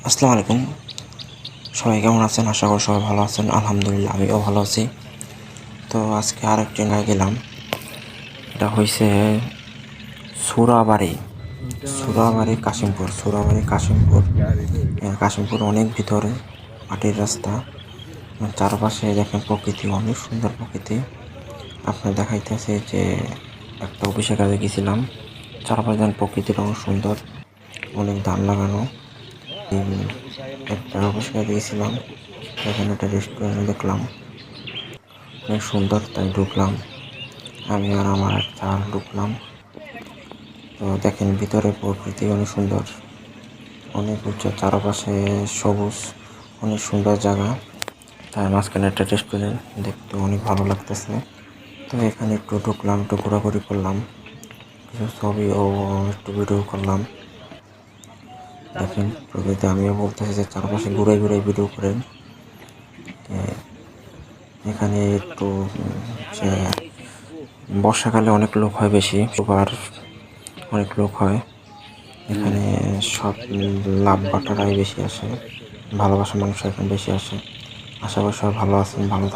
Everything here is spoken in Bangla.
আসসালামু আলাইকুম। সবাই কেমন আছেন? আশা করি সবাই ভালো আছেন। আলহামদুলিল্লাহ আমিও ভালো আছি। তো আজকে আরেকটি জায়গায় গেলাম। এটা হইছে সুরাবাড়ি। কাশিমপুর। কাশিমপুর অনেক ভিতরে, মাটির রাস্তা। চারপাশে দেখেন প্রকৃতি, অনেক সুন্দর প্রকৃতি। আপনার দেখাইতেছে যে একটা অফিসের কাজে গেছিলাম। চারপাশে দেখেন প্রকৃতির অনেক সুন্দর, অনেক ধান লাগানো। একটা অফিসের কাজে গেছিলাম, এখানে একটা রেস্টুরেন্ট দেখলাম, অনেক সুন্দর, তাই ঢুকলাম। আমি আর আমার এক চাল ঢুকলাম। তো দেখেন ভিতরে প্রকৃতি অনেক সুন্দর, অনেক উঁচু, চারপাশে সবুজ, অনেক সুন্দর জায়গা। তাই মাঝখানে একটা রেস্টুরেন্ট, দেখতে অনেক ভালো লাগতেছে। তো এখানে একটু ঢুকলাম, একটু ঘোরাঘুরি করলাম, কিছু ছবি ও একটু ভিডিও করলাম। দেখেন প্রকৃতি, আমিও বলতেছি যে চারপাশে ঘুরে ঘুরে ভিডিও করেন। এখানে একটু যে বর্ষাকালে অনেক লোক হয় বেশি, আবার অনেক লোক হয় এখানে। সব লাভ বাটারাই বেশি আসে, ভালোবাসার মানুষ এখানে বেশি আসে। আশা করি সবাই ভালো আছেন, ভালো